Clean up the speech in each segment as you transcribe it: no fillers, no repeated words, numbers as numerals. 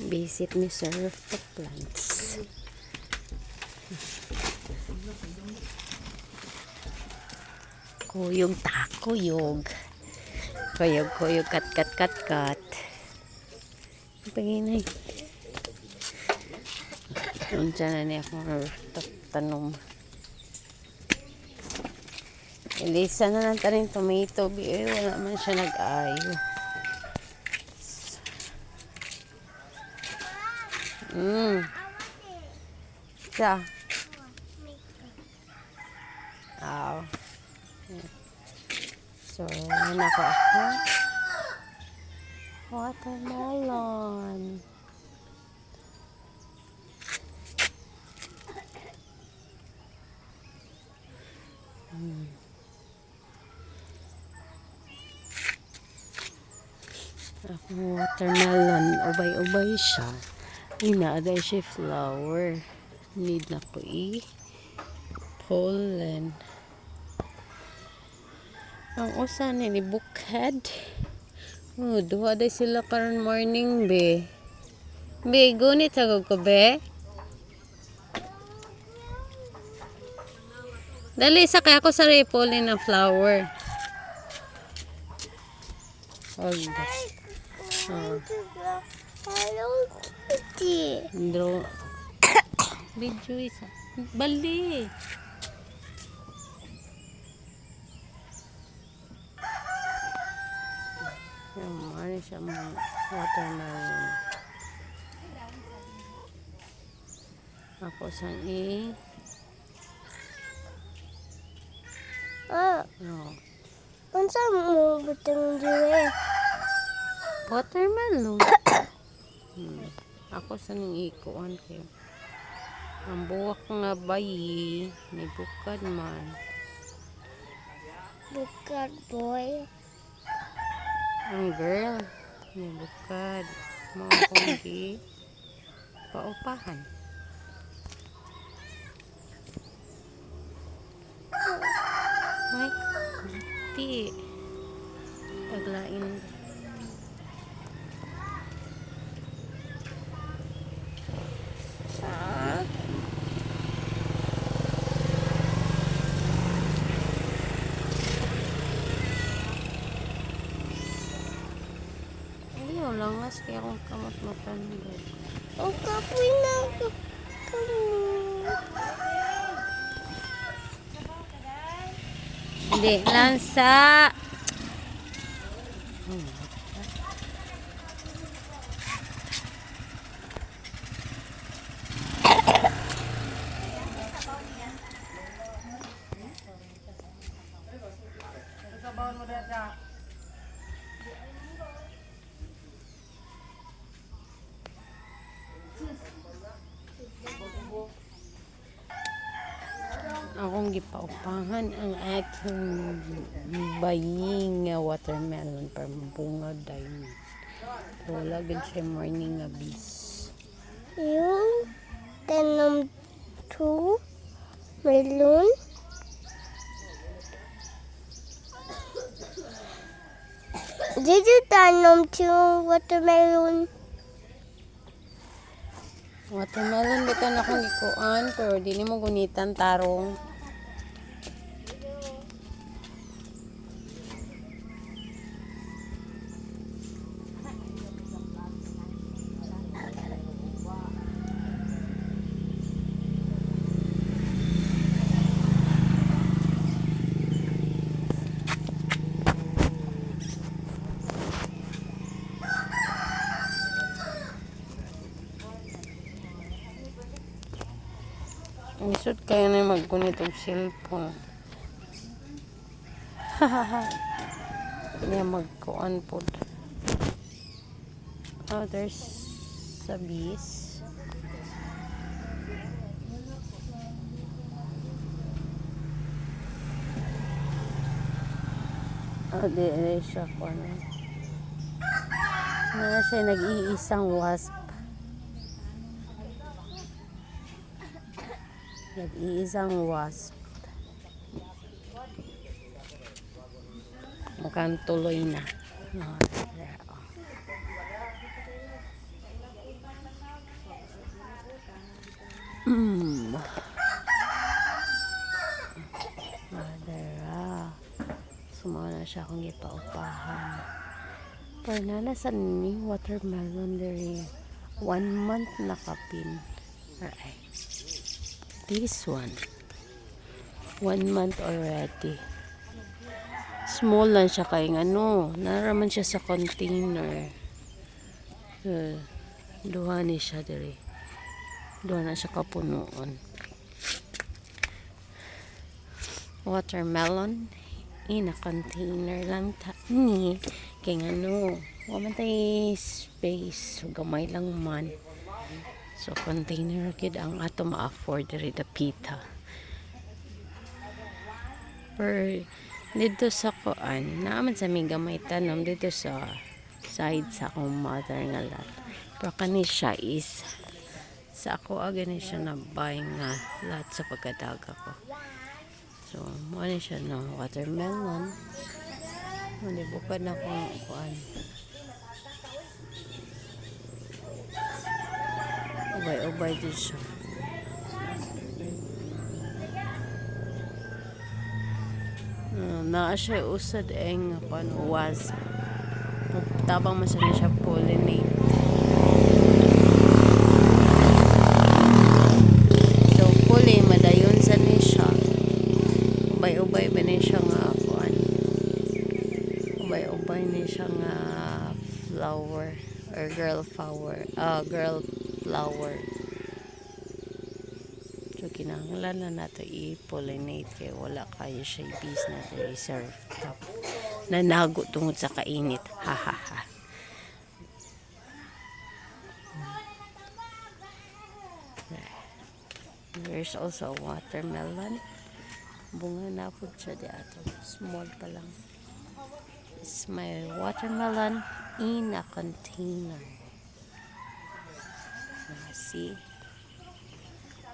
Visit ni Sir the plants. Kuyog ta, kuyog. Kuyog, kuyog, kat, kat, kat, kat. Paginay. Unsa na niya akong tanom. Ilisa na lang taning tomato. Wala man siya nag-ayo. Sa? Aw. So, yan ako. Watermelon. Ako watermelon. Ubay-ubay siya. Inaaday siya flower. Need na ko pollen. Ang usa ni bukid. Duha day sila karon morning be. Be, gunit sa ko be. Dali sa kaya ako sa pollen na flower. Hello, video isa. Bali. Ano siya mga watermelon. Ako sang no. Unsa mo butang dire? Watermelon. Ako sa ning ikuan kayo. Ang buwak nga bayi ni bukad man. Bukad boy. Ang girl ni bukad. Mga konggi. Paupahan. Ay, di. Paglain. Ayaw langas kaya akong kamot matanda. O kapoy na ako. Hindi, lansa. Akong gipaupahan ang aking baying nga watermelon para mabunga dahil wala gud siya morning nga bis. Yung tanom 2 melon. Did you tanom 2 watermelon? Watermelon bitan akong ikuan pero dili mo gunitan tarong. Isod kaya na magkunit og cellphone. Niya magkuan po. Oh, there's a bees. Oh, di siya ko na. Siya nag-iisang wasp. Nag-iisang wasp. Mukhang tuloy na. Madara. Sumana siya kung ipaupahan. Pero nanasan ni watermelon diri. 1 month na kapin. Alright. This one. 1 month already. Small lang siya kay ano. Naraman siya sa container. Duha ni siya diri. Duha na siya kapunuan. Watermelon in a container lang ta ni kay ano waman tay space gamay lang man, so container gid ang ato ma-afford diri dapita. Per dito sa kuan naaman sa may gamay tanom dito sa side sa akong mother nga lot, pero kani siya is sa ako agani siya na buy nga lot sa pagkadaga ko. So, ano siya no, watermelon. Manibukad na kung kuan. Ubay-ubay din siya. Naa siya usad ang kuan wasp. Tabang masana siya pollinate. So, madayon sa ni siya. Ubay-ubay ba na siya nga kuan? Ubay-ubay na siya nga flower or girl flower. Girl flower. So kinahanglan na nato i-pollinate kay wala kayo siya bees na reserve. Nanago tungod sa kainit. Ha ha ha. There's also a watermelon. Bunga na po siya di ato. Small pa lang. This is my watermelon in a container. See?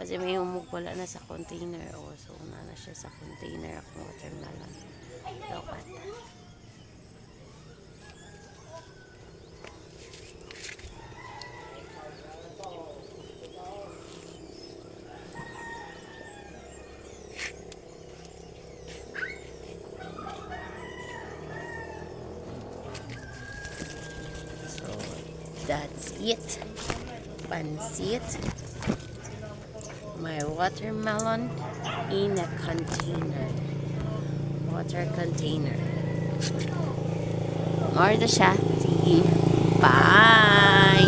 Kasi may humog wala na sa container. So, na siya sa container akong watermelon. Look at that. That's it. Pansit. My watermelon in a container. Water container. More na siya. Sige. Bye!